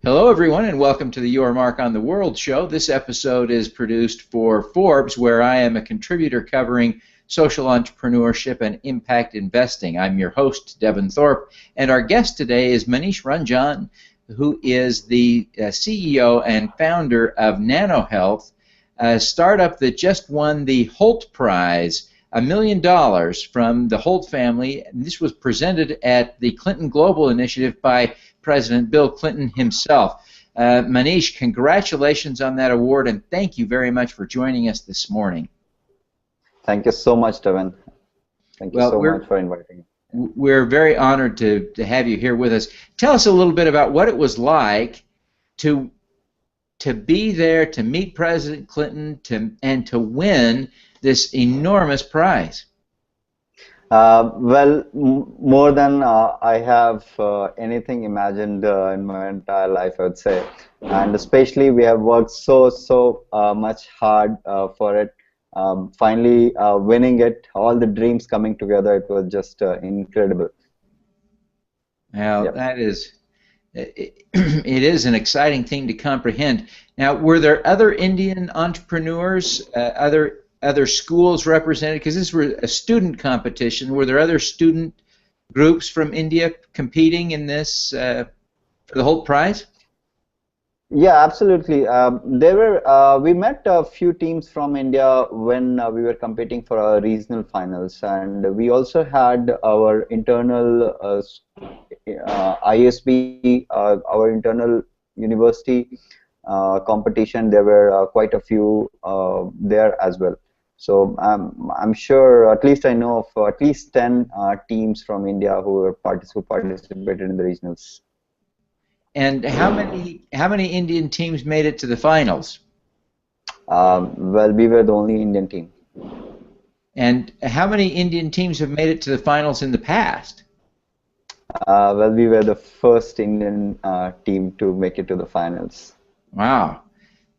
Hello, everyone, and welcome to the Your Mark on the World show. This episode is produced for Forbes, where I am a contributor covering social entrepreneurship and impact investing. I'm your host, Devin Thorpe, and our guest today is Manish Raandjan, who is the CEO and founder of NanoHealth, a startup that just won the Hult Prize, $1 million from the Hult Family. This was presented at the Clinton Global Initiative by President Bill Clinton himself. Manish, congratulations on that award, and thank you very much for joining us this morning. Thank you so much, Devin. Thank you so much for inviting me. We're very honored to have you here with us. Tell us a little bit about what it was like to be there, to meet President Clinton, and to win this enormous prize. Well, more than I have anything imagined in my entire life, I would say. And especially, we have worked so much hard for it. Finally, winning it, all the dreams coming together, it was just incredible. Now, that is, it is an exciting thing to comprehend. Now, were there other Indian entrepreneurs, other schools represented? Because this was a student competition. Were there other student groups from India competing in this for the Hult Prize? Yeah, absolutely. There were we met a few teams from India when we were competing for our regional finals, and we also had our internal ISB, our internal university competition. There were quite a few there as well. So I'm sure, at least I know of at least 10 teams from India who participated in the regionals. And how many Indian teams made it to the finals? Well, we were the only Indian team. And how many Indian teams have made it to the finals in the past? Well, we were the first Indian team to make it to the finals. Wow.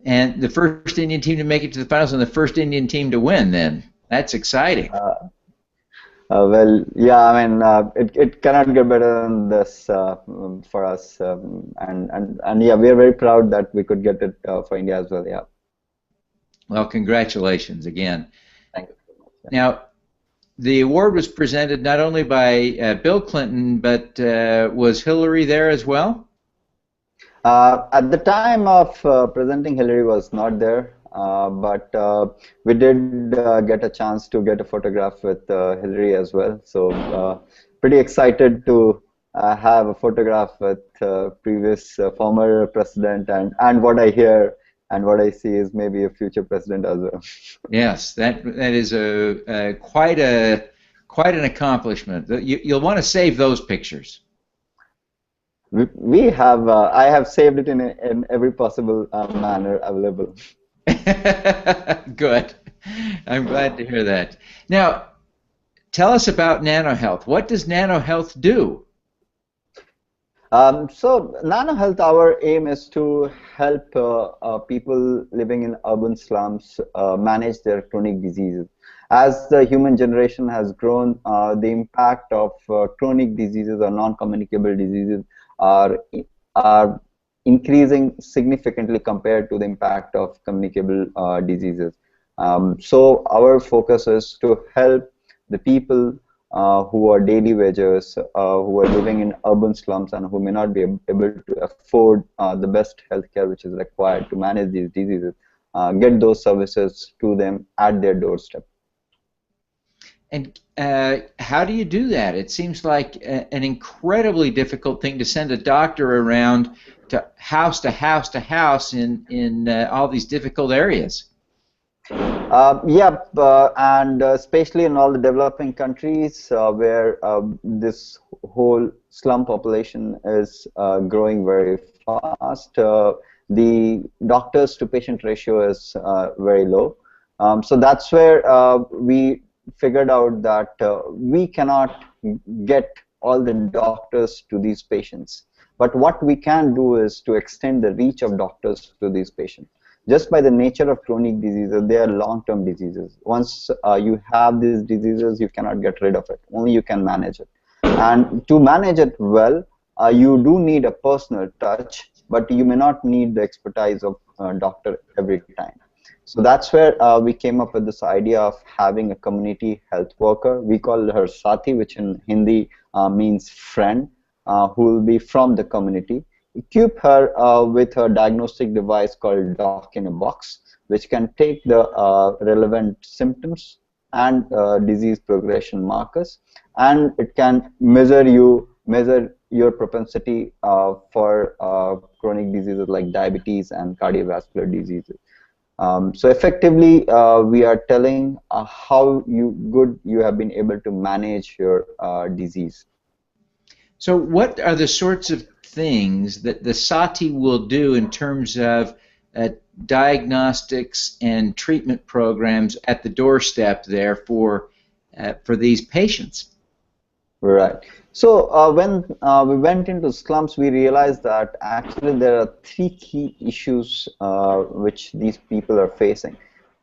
And the first Indian team to make it to the finals and the first Indian team to win, then. That's exciting. Well, yeah, I mean, it cannot get better than this for us. And yeah, we are very proud that we could get it for India as well, yeah. Well, congratulations again. Thank you so much. Yeah. Now, the award was presented not only by Bill Clinton, but was Hillary there as well? At the time of presenting, Hillary was not there, but we did get a chance to get a photograph with Hillary as well. So pretty excited to have a photograph with previous former president, and what I hear and what I see is maybe a future president as well. Yes, that is quite an accomplishment. You'll want to save those pictures. We have I have saved it in every possible manner available. Good. I'm glad to hear that. Now, tell us about NanoHealth. What does NanoHealth do? So NanoHealth, our aim is to help people living in urban slums manage their chronic diseases. As the human generation has grown, the impact of chronic diseases or non-communicable diseases are increasing significantly compared to the impact of communicable diseases. So our focus is to help the people who are daily wagers, who are living in urban slums and who may not be able to afford the best healthcare which is required to manage these diseases, get those services to them at their doorstep. And how do you do that? It seems like an incredibly difficult thing to send a doctor around to house to house to house in all these difficult areas. Yeah, and especially in all the developing countries where this whole slum population is growing very fast, the doctors to patient ratio is very low. So that's where we figured out that we cannot get all the doctors to these patients. But what we can do is to extend the reach of doctors to these patients. Just by the nature of chronic diseases, they are long-term diseases. Once you have these diseases, you cannot get rid of it. Only you can manage it. And to manage it well, you do need a personal touch but you may not need the expertise of a doctor every time. So that's where we came up with this idea of having a community health worker. We call her Sati, which in Hindi means friend, who will be from the community. Equip her with a diagnostic device called Doc in a Box, which can take the relevant symptoms and disease progression markers, and it can measure your propensity for chronic diseases like diabetes and cardiovascular diseases. So effectively, we are telling how good you have been able to manage your disease. So what are the sorts of things that the Sati will do in terms of diagnostics and treatment programs at the doorstep there for these patients? Right. So when we went into slums, we realized that actually there are three key issues which these people are facing.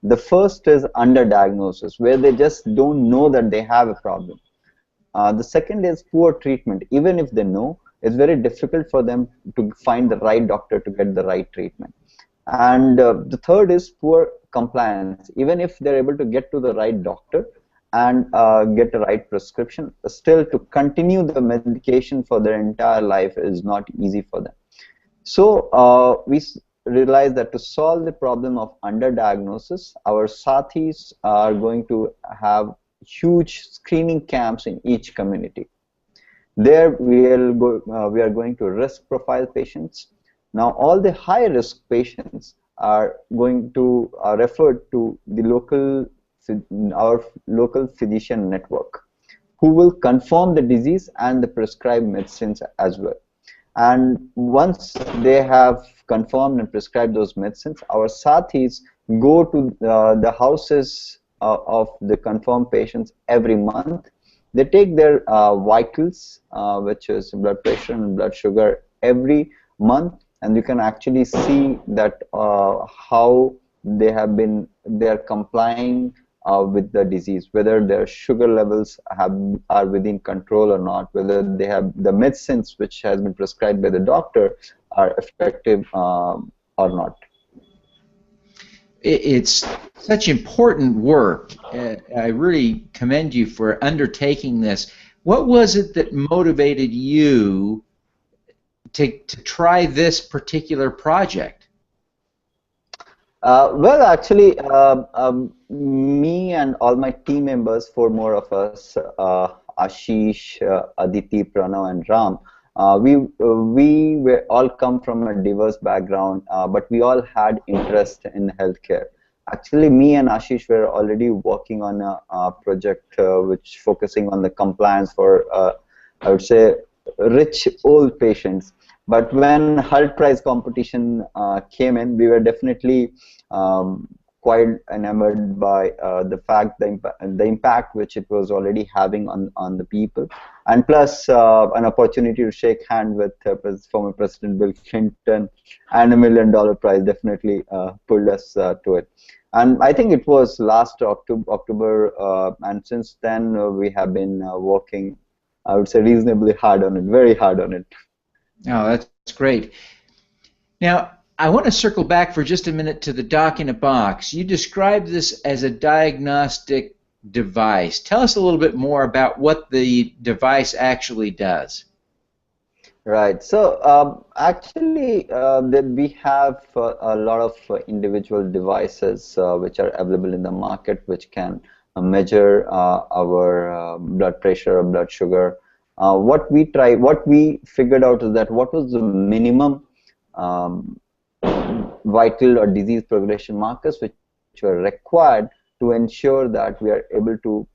The first is underdiagnosis, where they just don't know that they have a problem. The second is poor treatment. Even if they know, it's very difficult for them to find the right doctor to get the right treatment. And the third is poor compliance. Even if they're able to get to the right doctor and get the right prescription, still to continue the medication for their entire life is not easy for them. So we realized that to solve the problem of underdiagnosis, our Sathis are going to have huge screening camps in each community. There we are going to risk profile patients. Now all the high risk patients are going to referred to the our local physician network, who will confirm the disease and the prescribed medicines as well. And once they have confirmed and prescribed those medicines, our Sathis go to the houses of the confirmed patients every month. They take their vitals, which is blood pressure and blood sugar, every month, and you can actually see that how they are complying with the disease, whether their sugar levels are within control or not, whether they have the medicines which has been prescribed by the doctor are effective or not. It's such important work. I really commend you for undertaking this. What was it that motivated you to try this particular project? Well, actually, me and all my team members, four more of us, Ashish, Aditi, Pranav, and Ram, we were all come from a diverse background, but we all had interest in healthcare. Actually, me and Ashish were already working on a project which focusing on the compliance for, I would say, rich old patients. But when Hult Prize competition came in, we were definitely quite enamored by the fact, the impact which it was already having on the people, and plus an opportunity to shake hand with former President Bill Clinton and $1 million prize definitely pulled us to it. And I think it was last October, and since then we have been working, I would say, reasonably hard on it, very hard on it. Oh, that's great. Now, I want to circle back for just a minute to the doc in a box. You described this as a diagnostic device. Tell us a little bit more about what the device actually does. Right. So actually, we have a lot of individual devices which are available in the market, which can measure our blood pressure or blood sugar. What we figured out is that what was the minimum vital or disease progression markers which were required to ensure that we are able to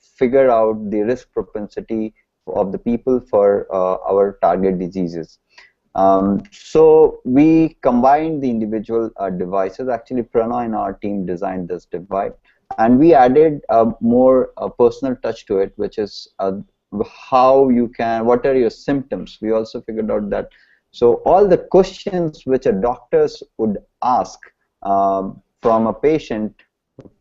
figure out the risk propensity of the people for our target diseases. So we combined the individual devices. Actually, Pranav and our team designed this device, and we added more personal touch to it, which is how you can, what are your symptoms. We also figured out that, so all the questions which a doctors would ask from a patient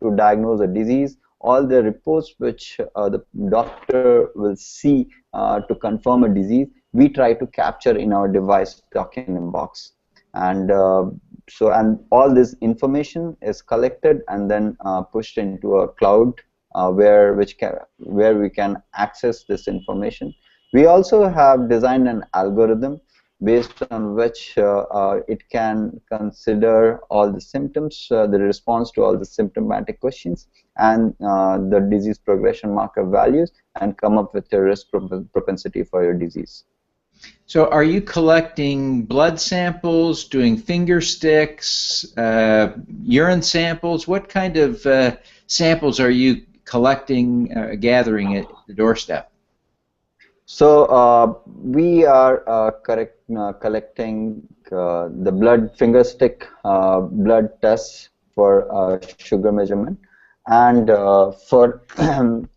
to diagnose a disease, all the reports which the doctor will see to confirm a disease, we try to capture in our device document box. And and all this information is collected and then pushed into a cloud where we can access this information. We also have designed an algorithm based on which it can consider all the symptoms, the response to all the symptomatic questions, and the disease progression marker values, and come up with a risk propensity for your disease. So are you collecting blood samples, doing finger sticks, urine samples? What kind of samples are you collecting, gathering at the doorstep? So we are collecting the blood finger stick blood tests for sugar measurement, and for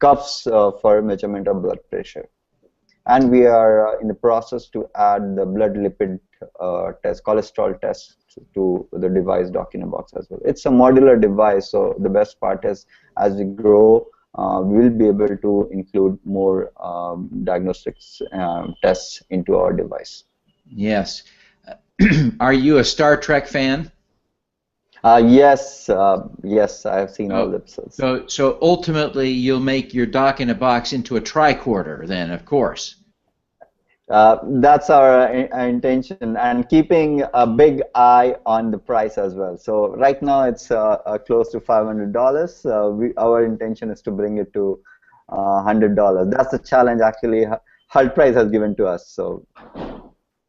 cuffs for measurement of blood pressure. And we are in the process to add the blood lipid test, cholesterol test to the device document box as well. It's a modular device, so the best part is as we grow, we'll be able to include more diagnostics tests into our device. Yes. Are you a Star Trek fan? Yes, yes, I have seen all the episodes. So ultimately, you'll make your dock-in-a-box into a tricorder, then, of course. That's our intention, and keeping a big eye on the price as well. So right now it's close to $500. Our intention is to bring it to $100. That's the challenge actually Hult Prize has given to us. So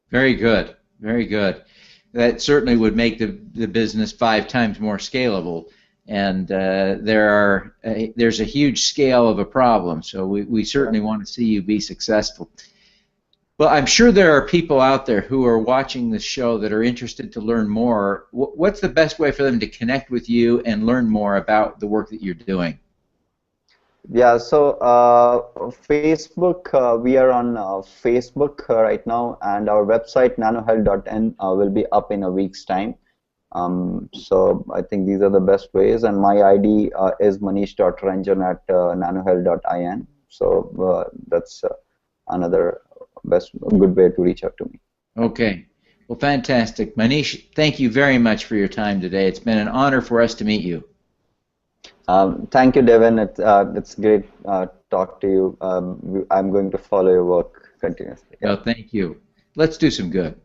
very good, very good. That certainly would make the business 5 times more scalable, and there's a huge scale of a problem. So we certainly want to see you be successful. Well, I'm sure there are people out there who are watching this show that are interested to learn more. What's the best way for them to connect with you and learn more about the work that you're doing? Yeah, so Facebook, we are on Facebook right now, and our website nanohealth.in will be up in a week's time. So I think these are the best ways, and my ID is Manish.Raandjan at nanohealth.in. So that's another good way to reach out to me. Okay. Well, fantastic. Manish, thank you very much for your time today. It's been an honor for us to meet you. Thank you, Devin. It's great talk to you. I'm going to follow your work continuously. Yeah. Well, thank you. Let's do some good.